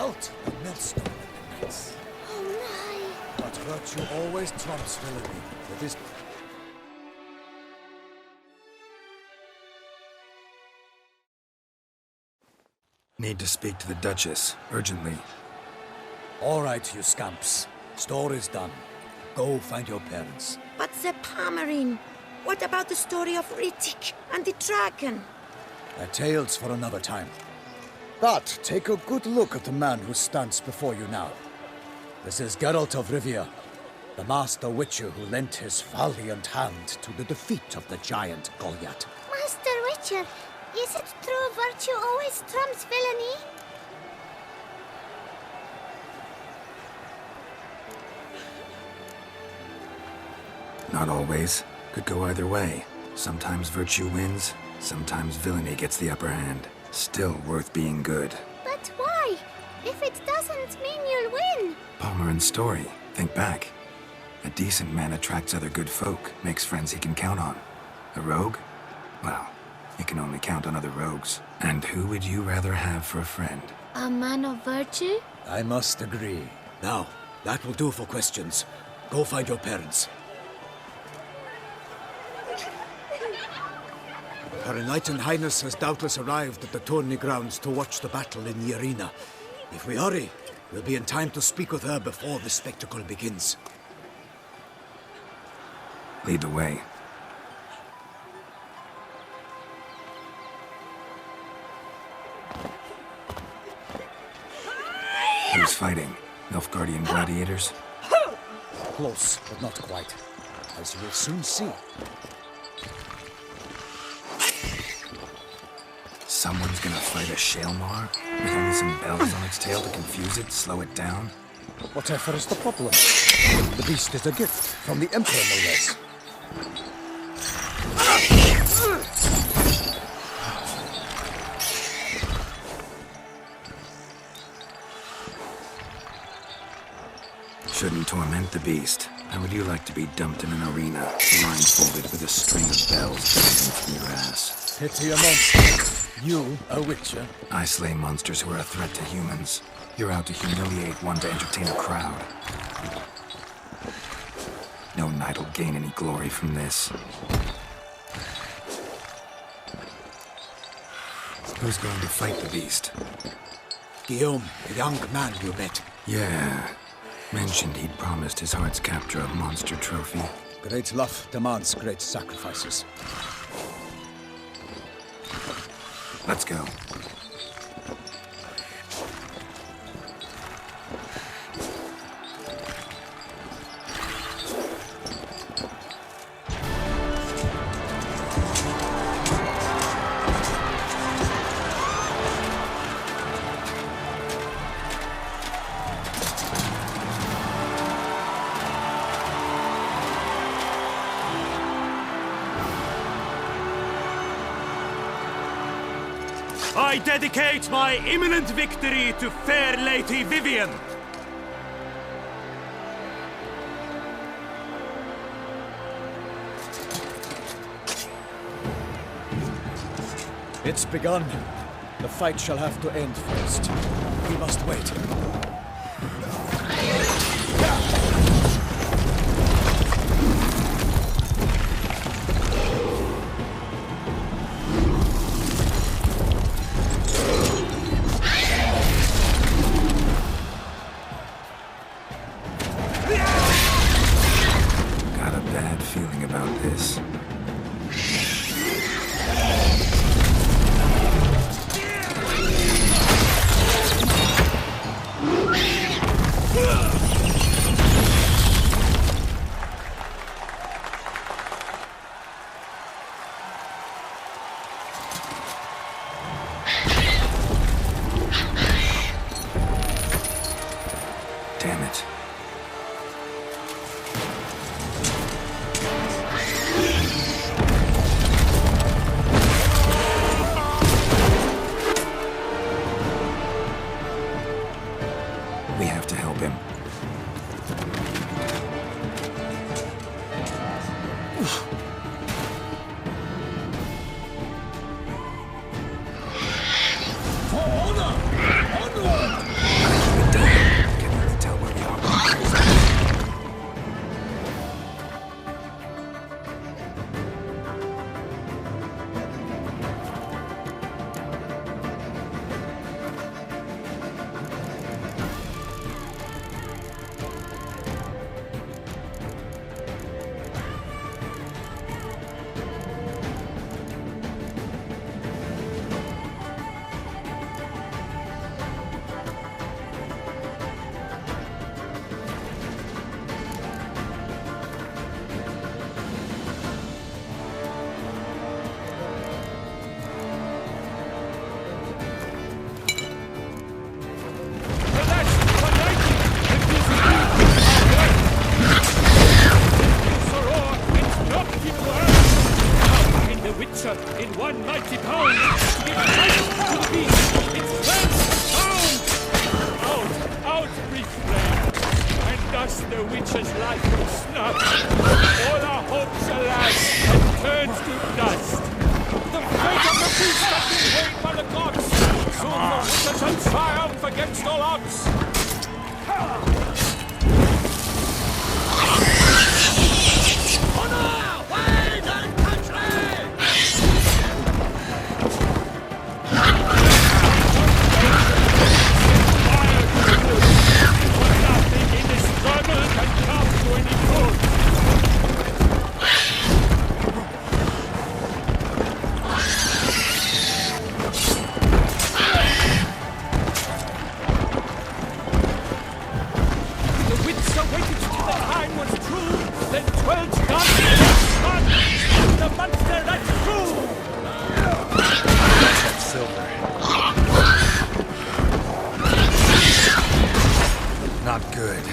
felt the millstone in the nights. Oh my! But virtue always trumps villainy. It is... Need to speak to the Duchess, urgently. All right, you scamps. Story's done. Go find your parents. But the Pomerine, what about the story of Rittik and the dragon? A tale's for another time. But take a good look at the man who stands before you now. This is Geralt of Rivia, the master witcher who lent his valiant hand to the defeat of the giant Goliath. Master Witcher, is it true virtue always trumps villainy? Not always. Could go either way. Sometimes virtue wins, sometimes villainy gets the upper hand. Still worth being good. But why? If it doesn't mean you'll win. Palmerin's story. Think back. A decent man attracts other good folk, makes friends he can count on. A rogue? Well, he can only count on other rogues. And who would you rather have for a friend? A man of virtue? I must agree. Now, that will do for questions. Go find your parents. Her Enlightened Highness has doubtless arrived at the tourney grounds to watch the battle in the arena. If we hurry, we'll be in time to speak with her before the spectacle begins. Lead the way. Who's fighting? Nilfgaardian gladiators? Close, but not quite. As you will soon see. Someone's gonna fight a Shaelmaar? With only some bells on its tail to confuse it, slow it down? Whatever is the problem? The beast is a gift from the Emperor, no less. Shouldn't torment the beast. How would you like to be dumped in an arena, blindfolded with a string of bells dangling from your ass? Pity a monster. You, a witcher? I slay monsters who are a threat to humans. You're out to humiliate one to entertain a crowd. No knight will gain any glory from this. Who's going to fight the beast? Guillaume, a young man, you bet. Yeah. Mentioned he'd promised his heart's capture a monster trophy. Great love demands great sacrifices. Let's go. I dedicate my imminent victory to fair Lady Vivian. It's begun. The fight shall have to end first. We must wait. Got a bad feeling about this. Damn it. We have to help him. For honor! Onward! shall triumph against all odds! Honor! Wade and country! Nothing in this struggle can come to any good! Not good.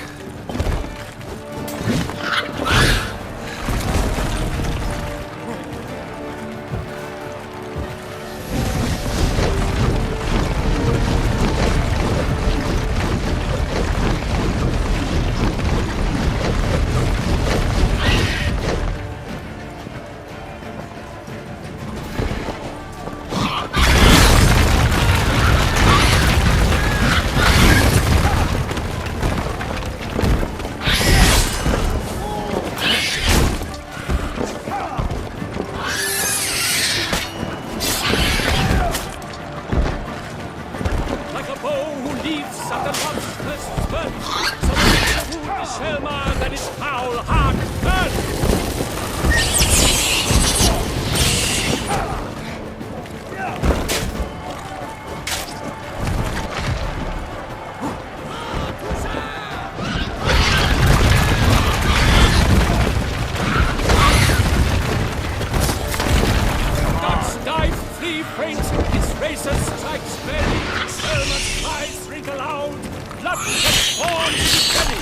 Shaelmaar that is foul, hard, burn! Gods dive, flee, faint, his razor strikes belly, Shaelmaar's cries ring aloud, blood has torn his belly.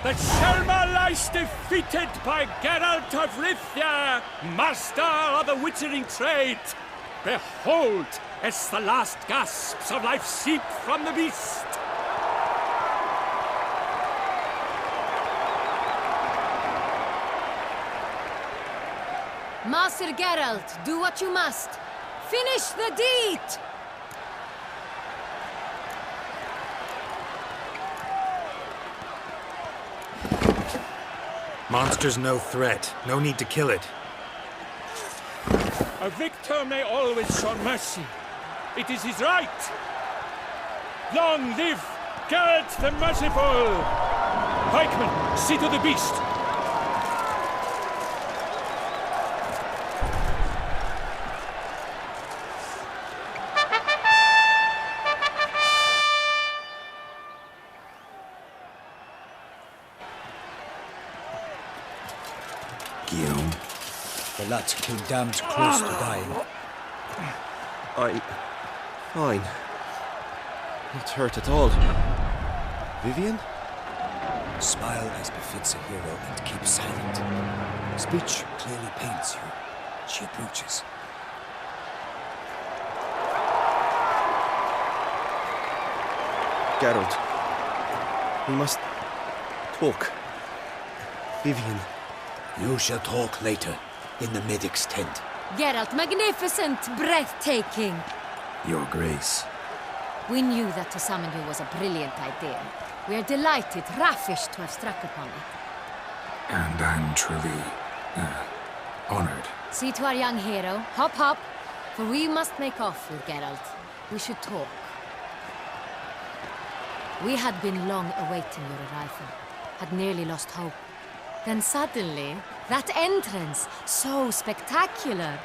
That Shaelmaar lies defeated by Geralt of Rivia, master of the witchering trade. Behold, as the last gasps of life seep from the beast. Master Geralt, do what you must. Finish the deed! Monster's no threat. No need to kill it. A victor may always show mercy. It is his right. Long live Geralt the Merciful! Pikeman, see to the beast. The lad came damned close to dying. I'm fine. Not hurt at all. Vivian? Smile as befits a hero and keep silent. Speech clearly pains you. She approaches. Geralt. We must talk. Vivian. You shall talk later, in the medic's tent. Geralt, magnificent, breathtaking. Your Grace. We knew that to summon you was a brilliant idea. We are delighted, ravished to have struck upon it. And I'm truly, honored. See to our young hero. Hop, hop. For we must make off with Geralt. We should talk. We had been long awaiting your arrival. Had nearly lost hope. Then suddenly, that entrance, so spectacular.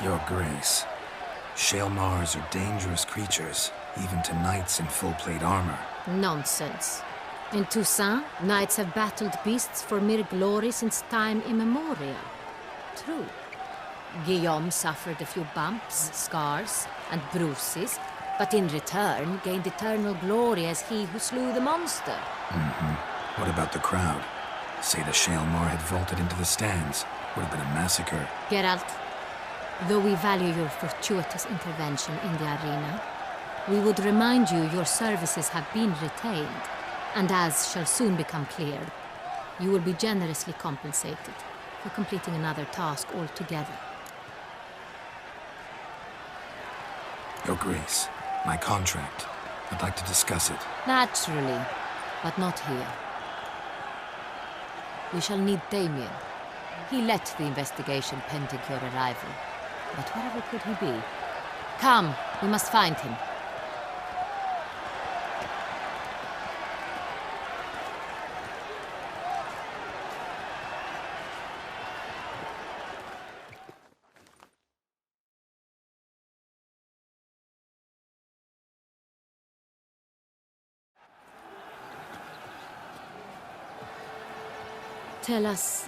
Your Grace. Shaelmaars are dangerous creatures, even to knights in full-plate armor. Nonsense. In Toussaint, knights have battled beasts for mere glory since time immemorial. True. Guillaume suffered a few bumps, scars, and bruises, but in return gained eternal glory as he who slew the monster. What about the crowd? Say the Shaelmaar had vaulted into the stands. Would have been a massacre. Geralt, though we value your fortuitous intervention in the arena, we would remind you your services have been retained, and as shall soon become clear, you will be generously compensated for completing another task altogether. Your Grace, my contract. I'd like to discuss it. Naturally, but not here. We shall need Damien. He led the investigation pending your arrival. But wherever could he be? Come, we must find him. Tell us,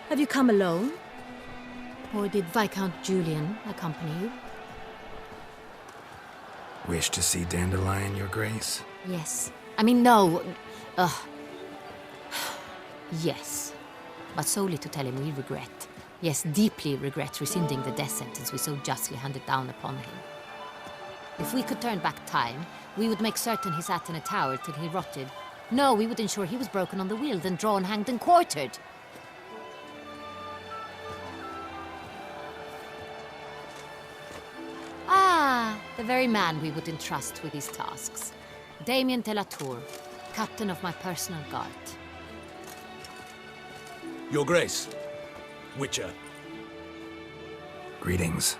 have you come alone? Or did Viscount Julian accompany you? Wish to see Dandelion, Your Grace? Yes. I mean, no. Yes. But solely to tell him we regret. Yes, deeply regret rescinding the death sentence we so justly handed down upon him. If we could turn back time, we would make certain he sat in a tower till he rotted. No, we would ensure he was broken on the wheel, then drawn, hanged, and quartered. Ah, the very man we would entrust with these tasks. Damien de la Tour, captain of my personal guard. Your Grace, Witcher. Greetings.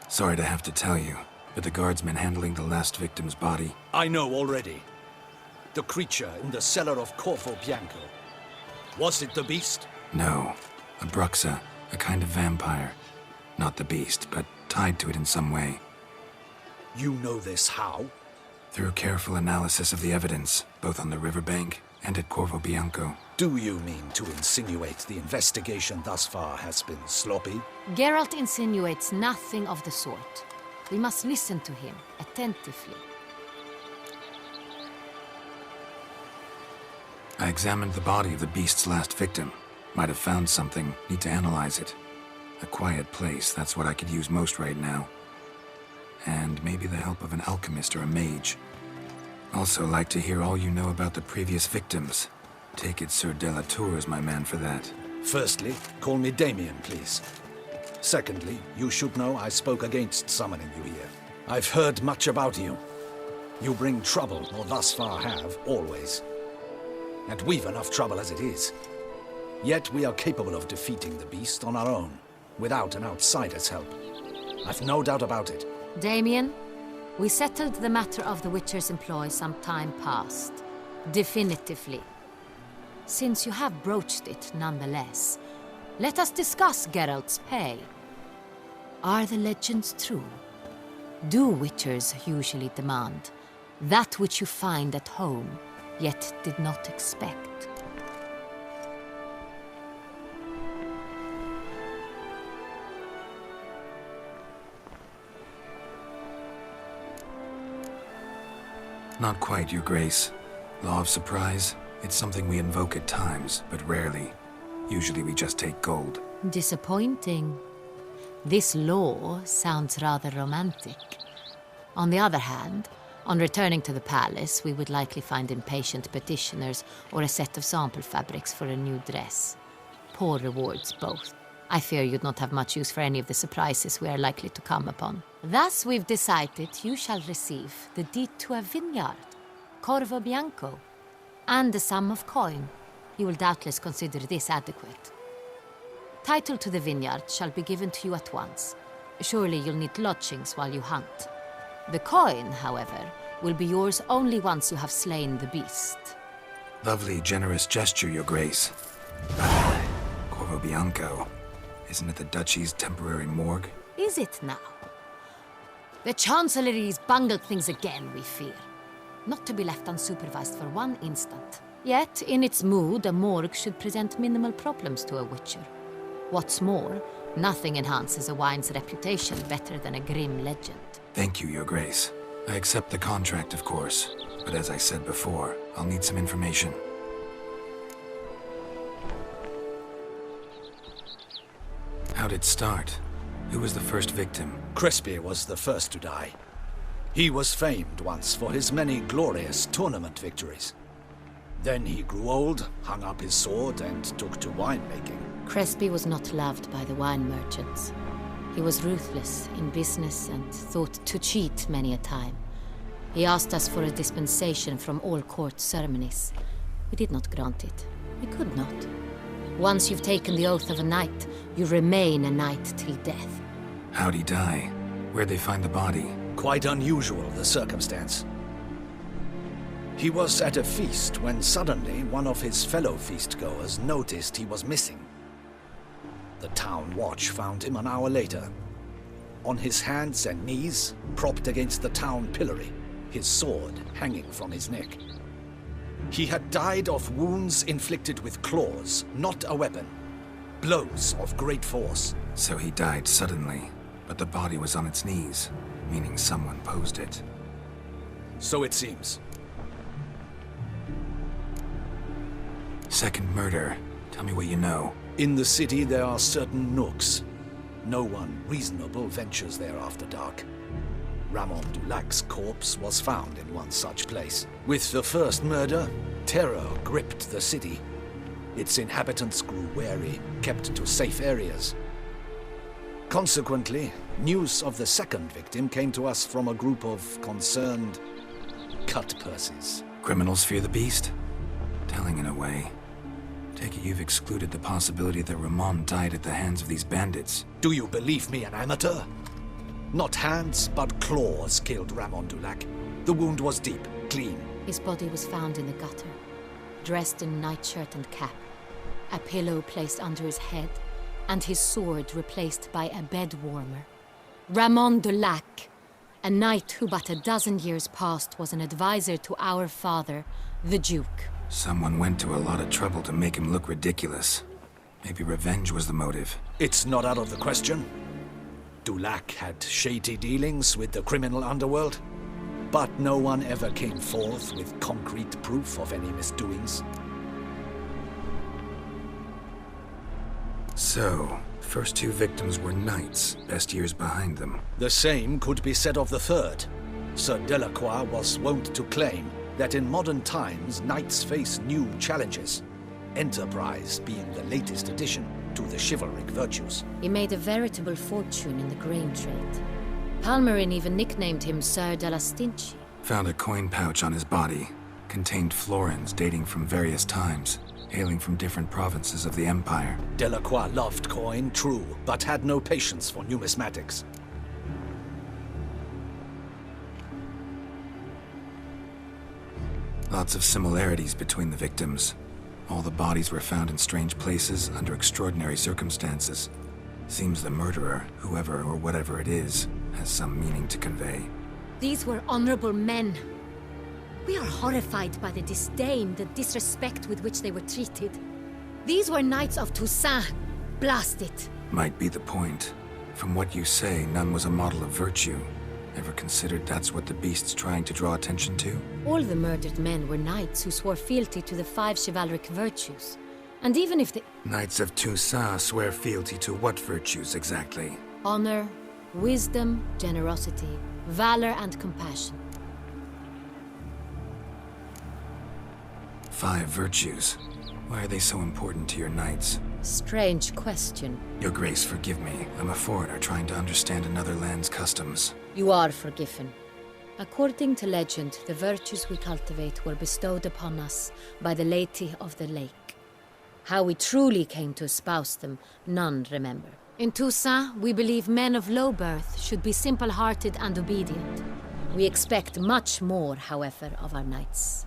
Sorry to have to tell you, but the guardsman handling the last victim's body... I know already. The creature in the cellar of Corvo Bianco. Was it the beast? No. A Bruxa, a kind of vampire. Not the beast, but tied to it in some way. You know this how? Through careful analysis of the evidence, both on the riverbank and at Corvo Bianco. Do you mean to insinuate the investigation thus far has been sloppy? Geralt insinuates nothing of the sort. We must listen to him attentively. I examined the body of the beast's last victim. Might have found something, need to analyze it. A quiet place, that's what I could use most right now. And maybe the help of an alchemist or a mage. Also like to hear all you know about the previous victims. Take it Sir de la Tour is my man for that. Firstly, call me Damien, please. Secondly, you should know I spoke against summoning you here. I've heard much about you. You bring trouble, or thus far have, always. And we've enough trouble as it is. Yet we are capable of defeating the beast on our own, without an outsider's help. I've no doubt about it. Damien, we settled the matter of the Witcher's employ some time past. Definitively. Since you have broached it nonetheless, let us discuss Geralt's pay. Are the legends true? Do Witchers usually demand that which you find at home, yet did not expect? Not quite, Your Grace. Law of surprise, it's something we invoke at times, but rarely. Usually we just take gold. Disappointing. This law sounds rather romantic. On the other hand, on returning to the palace, we would likely find impatient petitioners or a set of sample fabrics for a new dress. Poor rewards both. I fear you'd not have much use for any of the surprises we are likely to come upon. Thus we've decided you shall receive the deed to a vineyard, Corvo Bianco, and a sum of coin. You will doubtless consider this adequate. Title to the vineyard shall be given to you at once. Surely you'll need lodgings while you hunt. The coin, however, will be yours only once you have slain the beast. Lovely, generous gesture, Your Grace. Corvo Bianco. Isn't it the Duchy's temporary morgue? Is it now? The Chancellery's bungled things again, we fear. Not to be left unsupervised for one instant. Yet, in its mood, a morgue should present minimal problems to a Witcher. What's more, Nothing enhances a wine's reputation better than a grim legend. Thank you, Your Grace. I accept the contract, of course. But as I said before, I'll need some information. How'd it start? Who was the first victim? Crespi was the first to die. He was famed once for his many glorious tournament victories. Then he grew old, hung up his sword, and took to winemaking. Crespi was not loved by the wine merchants. He was ruthless in business and thought to cheat many a time. He asked us for a dispensation from all court ceremonies. We did not grant it. We could not. Once you've taken the oath of a knight, you remain a knight till death. How'd he die? Where'd they find the body? Quite unusual, the circumstance. He was at a feast when suddenly one of his fellow feastgoers noticed he was missing. The town watch found him an hour later. On his hands and knees, propped against the town pillory, his sword hanging from his neck. He had died of wounds inflicted with claws, not a weapon. Blows of great force. So he died suddenly, but the body was on its knees, meaning someone posed it. So it seems. Second murder. Tell me what you know. In the city there are certain nooks. No one reasonable ventures there after dark. Ramon Dulac's corpse was found in one such place. With the first murder, terror gripped the city. Its inhabitants grew wary, kept to safe areas. Consequently, news of the second victim came to us from a group of concerned cut-purses. Criminals fear the beast? Telling in a way. Take it you've excluded the possibility that Ramon died at the hands of these bandits. Do you believe me an amateur? Not hands, but claws killed Ramon Dulac. The wound was deep, clean. His body was found in the gutter, dressed in nightshirt and cap, a pillow placed under his head, and his sword replaced by a bed warmer. Ramon Dulac, a knight who but a dozen years past was an advisor to our father, the Duke. Someone went to a lot of trouble to make him look ridiculous. Maybe revenge was the motive. It's not out of the question. Dulac had shady dealings with the criminal underworld, but no one ever came forth with concrete proof of any misdoings. So, first two victims were knights, best years behind them. The same could be said of the third. Sir Delacroix was wont to claim that in modern times knights face new challenges, enterprise being the latest addition to the chivalric virtues. He made a veritable fortune in the grain trade. Palmerin even nicknamed him Sir de la Stinchi. Found a coin pouch on his body. Contained florins dating from various times, hailing from different provinces of the Empire. Delacroix loved coin, true, but had no patience for numismatics. Lots of similarities between the victims. All the bodies were found in strange places under extraordinary circumstances. Seems the murderer, whoever or whatever it is, has some meaning to convey. These were honorable men. We are horrified by the disdain, the disrespect with which they were treated. These were knights of Toussaint. Blast it. Might be the point. From what you say, none was a model of virtue. Ever considered that's what the beast's trying to draw attention to? All the murdered men were knights who swore fealty to the 5 chivalric virtues. And even if the Knights of Toussaint swear fealty to what virtues exactly? honor, wisdom, generosity, valor, and compassion. 5 virtues. Why are they so important to your knights? Strange question. Your Grace, forgive me. I'm a foreigner trying to understand another land's customs. You are forgiven. According to legend, the virtues we cultivate were bestowed upon us by the Lady of the Lake. How we truly came to espouse them, none remember. In Toussaint, we believe men of low birth should be simple-hearted and obedient. We expect much more, however, of our knights.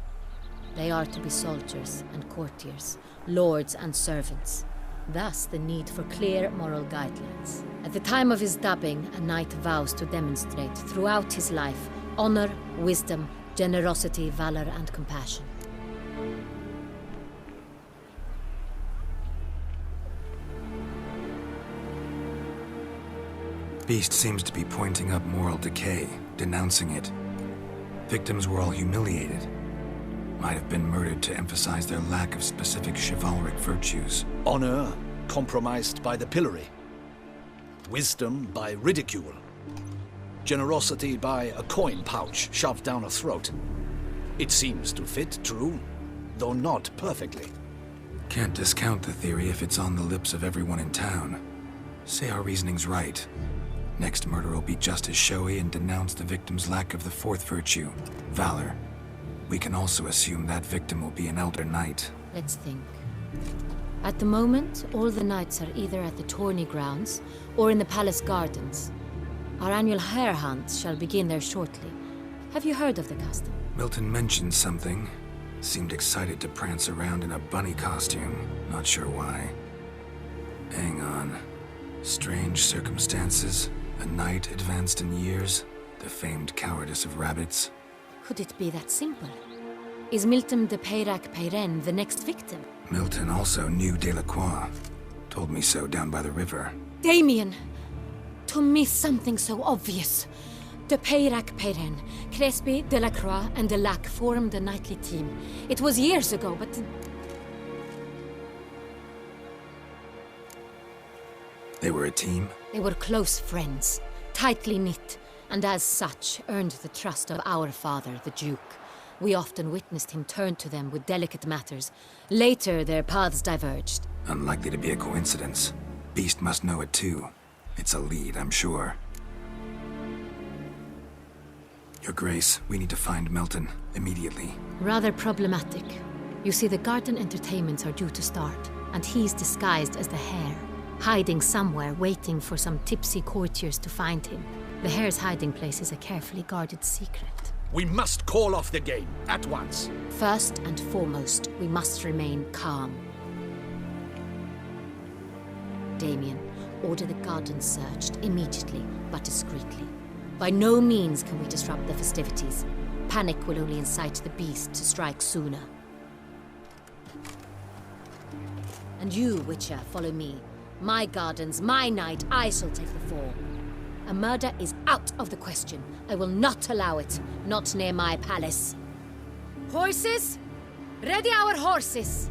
They are to be soldiers and courtiers, lords and servants. Thus, the need for clear moral guidelines. At the time of his dubbing, a knight vows to demonstrate throughout his life honor, wisdom, generosity, valor, and compassion. Beast seems to be pointing up moral decay, denouncing it. Victims were all humiliated. Might have been murdered to emphasize their lack of specific chivalric virtues. Honor compromised by the pillory. Wisdom by ridicule. Generosity by a coin pouch shoved down a throat. It seems to fit, true, though not perfectly. Can't discount the theory if it's on the lips of everyone in town. Say our reasoning's right. Next murder will be just as showy and denounce the victim's lack of the fourth virtue, valor. We can also assume that victim will be an elder knight. Let's think. At the moment, all the knights are either at the tourney grounds or in the palace gardens. Our annual hare hunt shall begin there shortly. Have you heard of the custom? Milton mentioned something. Seemed excited to prance around in a bunny costume. Not sure why. Hang on. Strange circumstances. A knight advanced in years. The famed cowardice of rabbits. Could it be that simple? Is Milton de Peyrac-Peyren the next victim? Milton also knew Delacroix. Told me so down by the river. Damien! To miss something so obvious. De Peyrac-Peyren, Crespi, Delacroix, and Delac formed a knightly team. It was years ago, but... They were a team? They were close friends, tightly knit, and as such earned the trust of our father, the Duke. We often witnessed him turn to them with delicate matters. Later, their paths diverged. Unlikely to be a coincidence. Beast must know it too. It's a lead, I'm sure. Your Grace, we need to find Milton, immediately. Rather problematic. You see, the garden entertainments are due to start, and he's disguised as the hare, hiding somewhere, waiting for some tipsy courtiers to find him. The hare's hiding place is a carefully guarded secret. We must call off the game, at once. First and foremost, we must remain calm. Damien, order the garden searched immediately, but discreetly. By no means can we disrupt the festivities. Panic will only incite the beast to strike sooner. And you, Witcher, follow me. My gardens, my night, I shall take the fall. A murder is out of the question. I will not allow it. Not near my palace. Horses? Ready our horses!